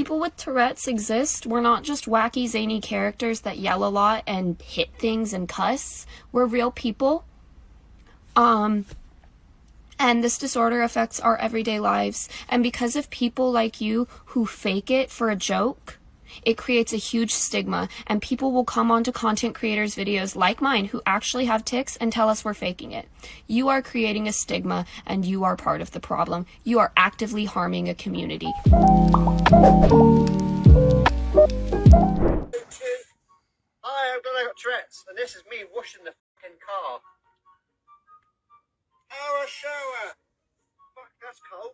People with Tourette's exist. We're not just wacky, zany characters that yell a lot and hit things and cuss. We're real people. And this disorder affects our everyday lives. And because of people like you who fake it for a joke, it creates a huge stigma. And people will come onto content creators' videos like mine who actually have tics and tell us we're faking it. You are creating a stigma, and you are part of the problem. You are actively harming a community. Hi, I've got Tourette's, and this is me washing the fucking car. Oh, a shower. Fuck, that's cold.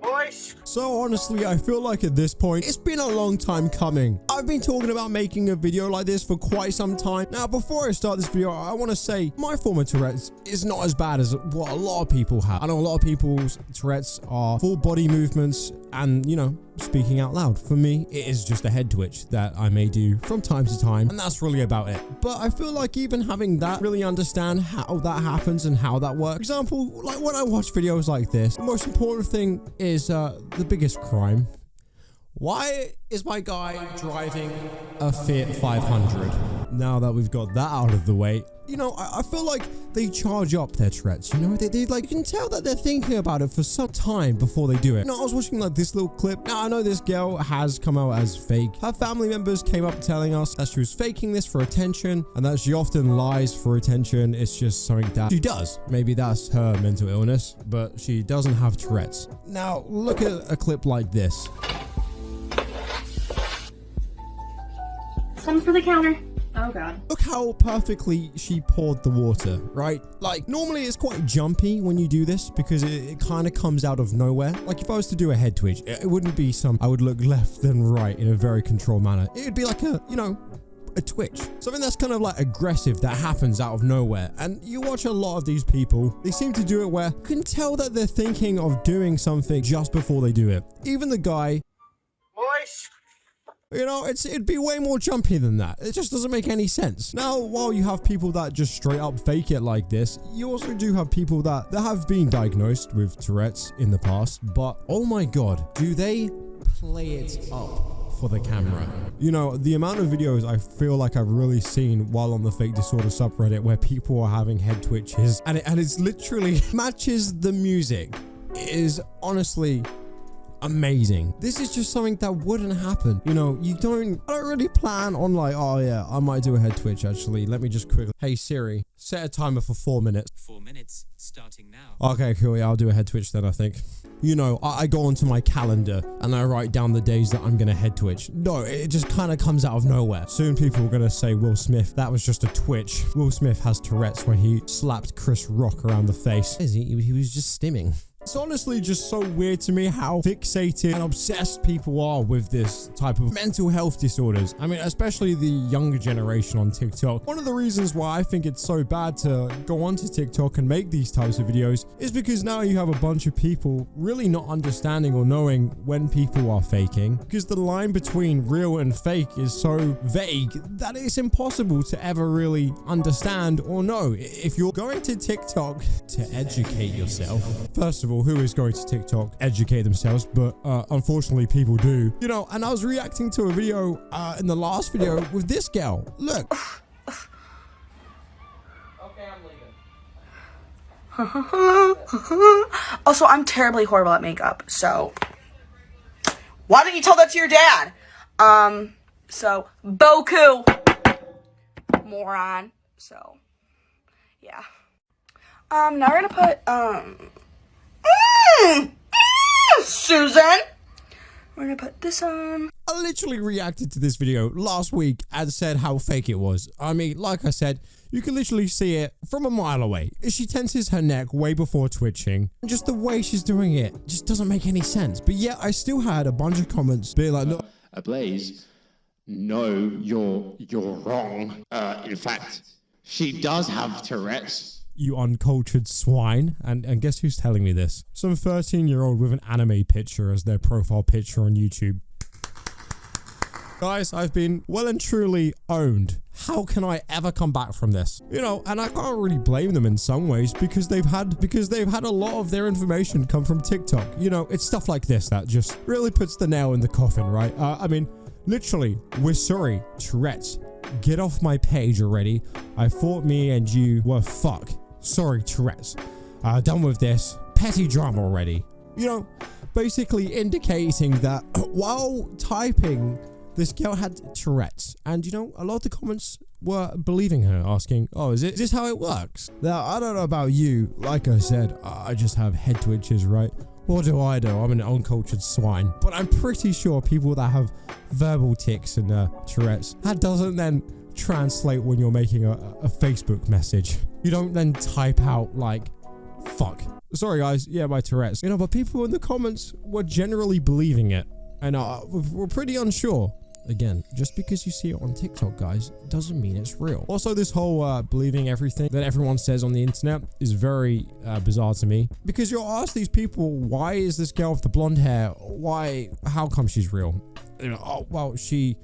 Boys. So honestly, I feel like at this point, it's been a long time coming. I've been talking about making a video like this for quite some time. Now, before I start this video, I want to say my form of Tourette's is not as bad as what a lot of people have. I know a lot of people's Tourette's are full body movements and, you know, speaking out loud. For me, it is just a head twitch that I may do from time to time, and that's really about it. But I feel like even having that, really understand how that happens and how that works. For example, like when I watch videos like this, the most important thing is the biggest crime. Why is my guy driving a Fiat 500? Now that we've got that out of the way, you know, I feel like they charge up their Tourette's, you know, they like, you can tell that they're thinking about it for some time before they do it. Now, I was watching like this little clip. Now, I know this girl has come out as fake. Her family members came up telling us that she was faking this for attention and that she often lies for attention. It's just something that she does. Maybe that's her mental illness, but she doesn't have Tourette's. Now, look at a clip like this. Some for the counter. Oh god. Look how perfectly she poured the water, right? Like, normally it's quite jumpy when you do this because it kind of comes out of nowhere. Like, if I was to do a head twitch, it wouldn't be I would look left and right in a very controlled manner. It would be like a, you know, a twitch. Something that's kind of like aggressive that happens out of nowhere. And you watch a lot of these people, they seem to do it where you can tell that they're thinking of doing something just before they do it. Even the guy, Boys. you know, it'd be way more jumpy than that. It just doesn't make any sense. Now, while you have people that just straight up fake it like this, you also do have people that have been diagnosed with Tourette's in the past. But, oh my god, do they play it up for the camera? You know, the amount of videos I feel like I've really seen while on the fake disorder subreddit where people are having head twitches and it's literally matches the music is honestly amazing. This is just something that wouldn't happen. You know, I don't really plan on like, oh yeah, I might do a head twitch actually. Let me just quickly, hey Siri, set a timer for 4 minutes. 4 minutes, starting now. Okay, cool, yeah, I'll do a head twitch then, I think. You know, I go onto my calendar and I write down the days that I'm gonna head twitch. No, it just kind of comes out of nowhere. Soon people are gonna say Will Smith, that was just a twitch. Will Smith has Tourette's when he slapped Chris Rock around the face. He was just stimming. It's honestly just so weird to me how fixated and obsessed people are with this type of mental health disorders. I mean, especially the younger generation on TikTok. One of the reasons why I think it's so bad to go onto TikTok and make these types of videos is because now you have a bunch of people really not understanding or knowing when people are faking, because the line between real and fake is so vague that it's impossible to ever really understand or know. If you're going to TikTok to educate yourself, first of all, who is going to TikTok educate themselves? But unfortunately people do, you know. And I was reacting to a video in the last video with this girl. Look. Okay, I'm leaving. Also, I'm terribly horrible at makeup, so why don't you tell that to your dad? So Boku moron. So yeah. Now we're gonna put Susan. We're gonna put this on. I literally reacted to this video last week and said how fake it was. I mean, like I said, you can literally see it from a mile away. She tenses her neck way before twitching. Just the way she's doing it just doesn't make any sense. But yet I still had a bunch of comments being like, no, Blaze, no, you're wrong. In fact, she does have Tourette's. you uncultured swine. And guess who's telling me this? Some 13-year-old with an anime picture as their profile picture on YouTube. Guys, I've been well and truly owned. How can I ever come back from this? You know, and I can't really blame them in some ways because they've had a lot of their information come from TikTok. You know, it's stuff like this that just really puts the nail in the coffin, right? I mean, literally, we're sorry, Tourettes. Get off my page already. I thought me and you were fuck. Sorry, Tourettes. Done with this. Petty drama already. You know, basically indicating that while typing, this girl had Tourette's. And, you know, a lot of the comments were believing her, asking, oh, is this how it works? Now, I don't know about you. Like I said, I just have head twitches, right? What do I do? I'm an uncultured swine. But I'm pretty sure people that have verbal tics and Tourette's, that doesn't then translate when you're making a Facebook message. You don't then type out like, fuck. Sorry guys, yeah, my Tourette's. You know, but people in the comments were generally believing it. And we're pretty unsure. Again, just because you see it on TikTok, guys, doesn't mean it's real. Also, this whole believing everything that everyone says on the internet is very bizarre to me. Because you'll ask these people, why is this girl with the blonde hair? How come she's real? You know, oh, well, she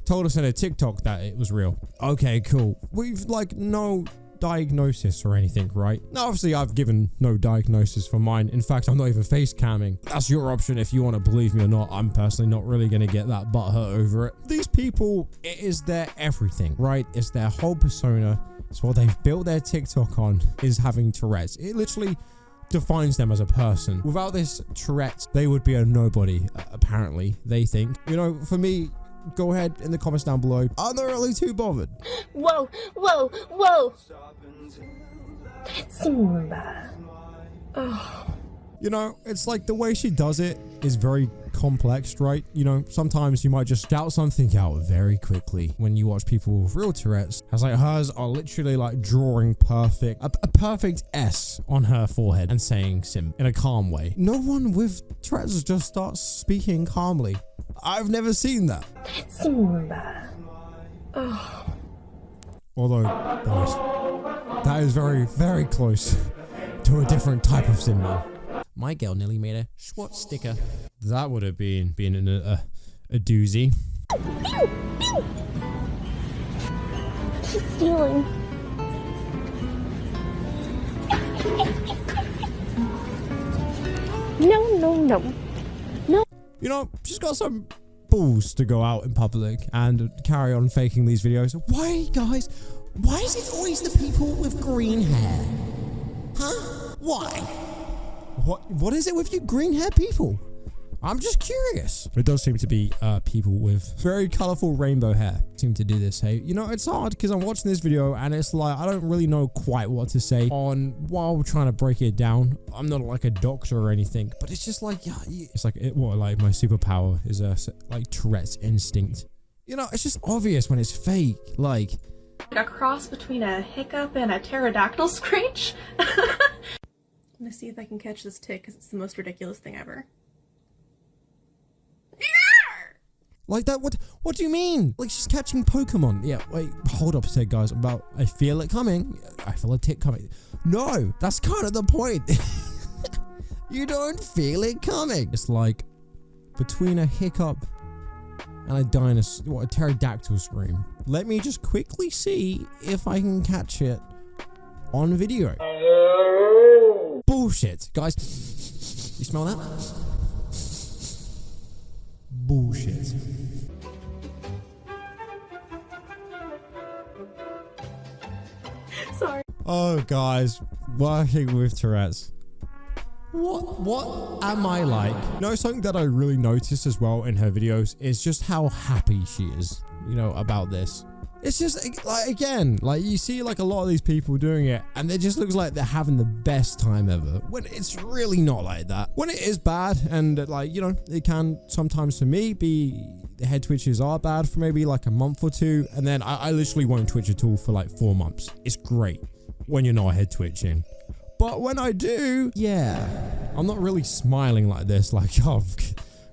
told us in a TikTok that it was real. Okay, cool. We've like no diagnosis or anything, right? Now, obviously, I've given no diagnosis for mine. In fact, I'm not even face camming. That's your option if you want to believe me or not. I'm personally not really going to get that butthurt over it. These people, it is their everything, right? It's their whole persona. It's what they've built their TikTok on, is having Tourette's. It literally defines them as a person. Without this Tourette's, they would be a nobody, apparently, they think. You know, for me, go ahead in the comments down below. I'm not really too bothered. Whoa, whoa, whoa. Simba. Oh. You know, it's like the way she does it is very complex, right? You know, sometimes you might just shout something out very quickly when you watch people with real Tourette's. As like hers are literally like drawing a perfect S on her forehead and saying sim in a calm way. No one with Tourette's just starts speaking calmly. I've never seen that. Simba. Oh. Although, guys, that is very, very close to a different type of symbol. My girl nearly made a SWAT sticker. That would have been a doozy. Pew, pew. She's stealing. No. No. You know, she's got some balls to go out in public and carry on faking these videos. Why, guys? Why is it always the people with green hair? Huh? Why? What is it with you green hair people? I'm just curious. It does seem to be people with very colorful rainbow hair seem to do this. Hey, you know, it's hard because I'm watching this video and it's like I don't really know quite what to say on while trying to break it down. I'm not like a doctor or anything, but it's just like, yeah, it's like like my superpower is like Tourette's instinct. You know, it's just obvious when it's fake. Like a cross between a hiccup and a pterodactyl screech. I'm gonna see if I can catch this tick because it's the most ridiculous thing ever. like that? What do you mean? Like she's catching Pokemon? Yeah, wait, hold up a sec, guys. I feel it coming. I feel a tick coming. No, that's kind of the point. You don't feel it coming. It's like between a hiccup and a pterodactyl scream. Let me just quickly see if I can catch it on video. Bullshit, guys. You smell that? Bullshit. Sorry. Oh, guys, working with Tourette's. What am I like? You know, something that I really notice as well in her videos is just how happy she is, you know, about this. It's just like, again, like you see like a lot of these people doing it and it just looks like they're having the best time ever when it's really not like that. When it is bad and like, you know, it can sometimes for me be the head twitches are bad for maybe like a month or two. And then I literally won't twitch at all for like 4 months. It's great when you're not head twitching. But when I do, yeah, I'm not really smiling like this. Like, oh,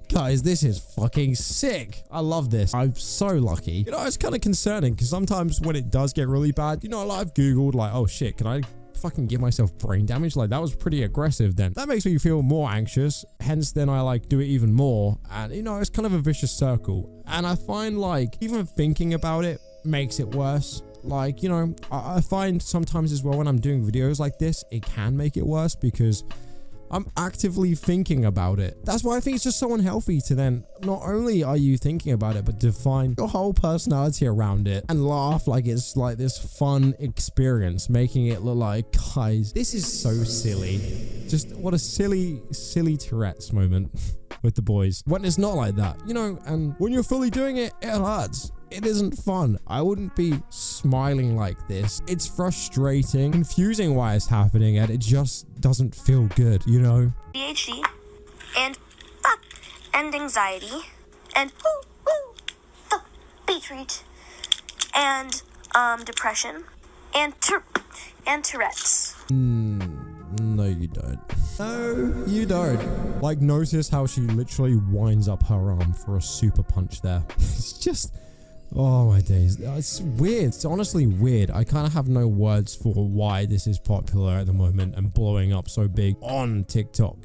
guys, this is fucking sick. I love this. I'm so lucky. You know, it's kind of concerning because sometimes when it does get really bad, you know, like I've Googled like, oh shit, can I fucking give myself brain damage? Like, that was pretty aggressive then. That makes me feel more anxious. Hence, then I like do it even more. And, you know, it's kind of a vicious circle. And I find like even thinking about it makes it worse. Like, you know, I find sometimes as well when I'm doing videos like this, it can make it worse because I'm actively thinking about it. That's why I think it's just so unhealthy to then, not only are you thinking about it, but define your whole personality around it and laugh like it's like this fun experience, making it look like, guys, this is so silly. Just what a silly Tourette's moment with the boys. When it's not like that, you know, and when you're fully doing it, it hurts. It isn't fun. I wouldn't be smiling like this. It's frustrating, confusing why it's happening, and it just doesn't feel good, you know? ADHD and anxiety and beetroot and depression and Tourette's. No, you don't. No, you don't. Like, notice how she literally winds up her arm for a super punch there. It's just... oh my days. It's weird. It's honestly weird. I kind of have no words for why this is popular at the moment and blowing up so big on TikTok,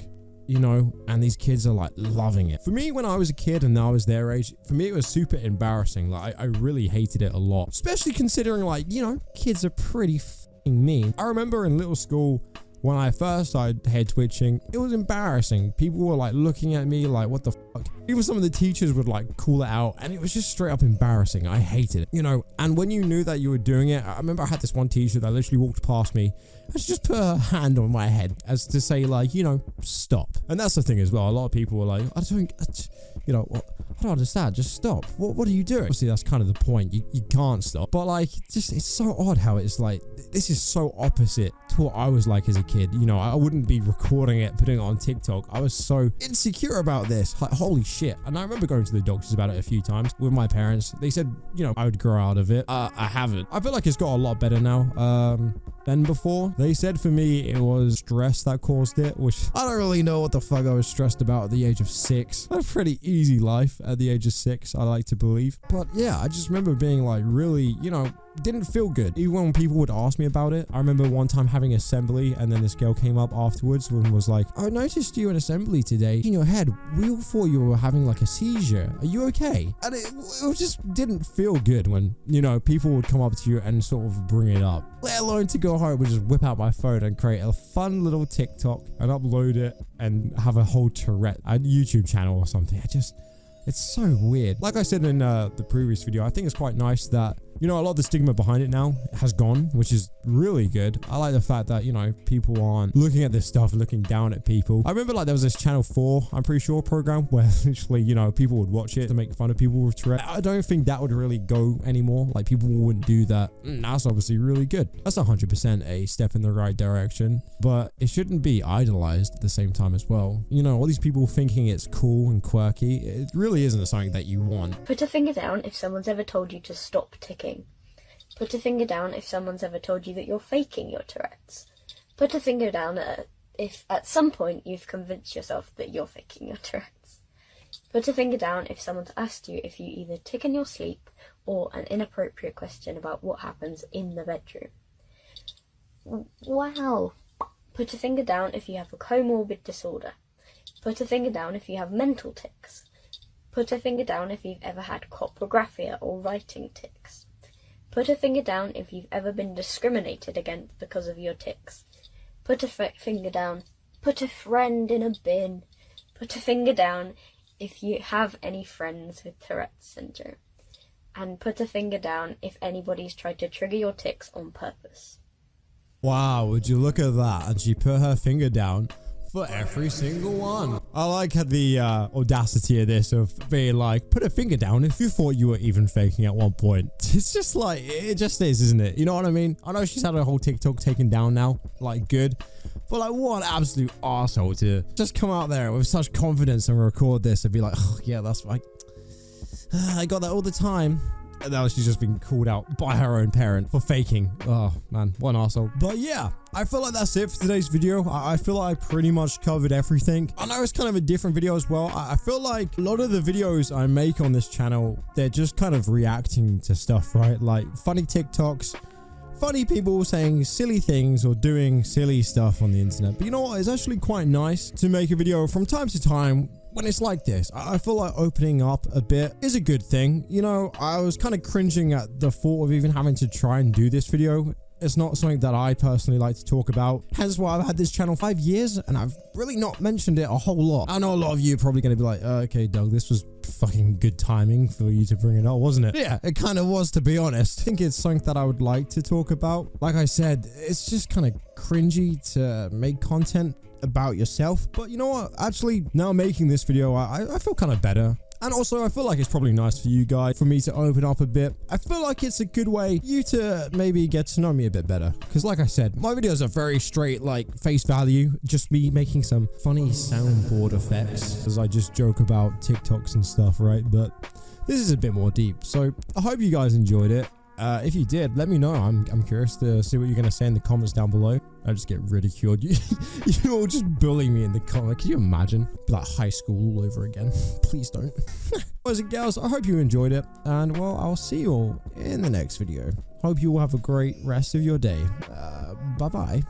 you know, and these kids are like loving it. For me, when I was a kid and I was their age, for me, it was super embarrassing. Like, I really hated it a lot, especially considering, like, you know, kids are pretty fucking mean. I remember in little school, when I first started head twitching, it was embarrassing. People were like looking at me like, what the fuck? Even some of the teachers would like call it out, and it was just straight up embarrassing. I hated it, you know. And when you knew that you were doing it, I remember I had this one teacher that literally walked past me and she just put her hand on my head as to say, like, you know, stop. And that's the thing as well. A lot of people were like, I don't understand. Just stop. What are you doing? Obviously, that's kind of the point. You can't stop. But like, just it's so odd how it's like, this is so opposite to what I was like as a kid. You know, I wouldn't be recording it, putting it on TikTok. I was so insecure about this. Like, holy shit. And I remember going to the doctors about it a few times with my parents. They said, you know, I would grow out of it. I haven't. I feel like it's got a lot better now than before. They said for me, it was stress that caused it, which I don't really know what the fuck I was stressed about at the age of 6. I had a pretty easy life at the age of 6, I like to believe. But yeah, I just remember being like really, you know, didn't feel good. Even when people would ask me about it. I remember one time having assembly and then this girl came up afterwards and was like, I noticed you in assembly today. In your head, we all thought you were having like a seizure. Are you okay? And it just didn't feel good when, you know, people would come up to you and sort of bring it up. Let alone to go home and just whip out my phone and create a fun little TikTok and upload it and have a whole Tourette, a YouTube channel or something. It's so weird. Like I said in the previous video, I think it's quite nice that, you know, a lot of the stigma behind it now has gone, which is really good. I like the fact that, you know, people aren't looking at this stuff, looking down at people. I remember like there was this Channel 4, I'm pretty sure, program where literally, you know, people would watch it to make fun of people with Tourette's. I don't think that would really go anymore. Like, people wouldn't do that. That's obviously really good. That's 100% a step in the right direction, but it shouldn't be idolized at the same time as well. You know, all these people thinking it's cool and quirky, it really isn't something that you want. Put a finger down if someone's ever told you to stop ticking. Put a finger down if someone's ever told you that you're faking your Tourette's. Put a finger down if at some point you've convinced yourself that you're faking your Tourette's. Put a finger down if someone's asked you if you either tick in your sleep or an inappropriate question about what happens in the bedroom. Wow. Put a finger down if you have a comorbid disorder. Put a finger down if you have mental tics. Put a finger down if you've ever had coprographia or writing tics. Put a finger down if you've ever been discriminated against because of your tics. Put a finger down. Put a friend in a bin. Put a finger down if you have any friends with Tourette's syndrome. And put a finger down if anybody's tried to trigger your tics on purpose. Wow, would you look at that? And she put her finger down for every single one. I like the audacity of this, of being like, put a finger down if you thought you were even faking at one point. It's just like, it just is, isn't it? You know what I mean? I know she's had her whole TikTok taken down now, like, good. But like, what an absolute arsehole to just come out there with such confidence and record this and be like, oh yeah, that's right. I got that all the time. And now she's just been called out by her own parent for faking. Oh man, what an arsehole. But yeah, I feel like that's it for today's video. I feel like I pretty much covered everything. I know it's kind of a different video as well. I feel like a lot of the videos I make on this channel, they're just kind of reacting to stuff, right? Like funny TikToks, funny people saying silly things or doing silly stuff on the internet. But you know what? It's actually quite nice to make a video from time to time when it's like this. I feel like opening up a bit is a good thing. You know, I was kind of cringing at the thought of even having to try and do this video. It's not something that I personally like to talk about. Hence why I've had this channel 5 years and I've really not mentioned it a whole lot. I know a lot of you are probably going to be like, okay, Doug, this was fucking good timing for you to bring it up, wasn't it? Yeah, it kind of was, to be honest. I think it's something that I would like to talk about. Like I said, it's just kind of cringy to make content about yourself. But you know what? Actually, now making this video, I feel kind of better. And also, I feel like it's probably nice for you guys, for me to open up a bit. I feel like it's a good way for you to maybe get to know me a bit better. Because like I said, my videos are very straight, like face value. Just me making some funny soundboard effects as I just joke about TikToks and stuff, right? But this is a bit more deep. So I hope you guys enjoyed it. If you did, let me know. I'm curious to see what you're going to say in the comments down below. I just get ridiculed. You all just bully me in the comments. Can you imagine? Be like high school all over again. Please don't. Boys and girls, I hope you enjoyed it. And well, I'll see you all in the next video. Hope you all have a great rest of your day. Bye-bye.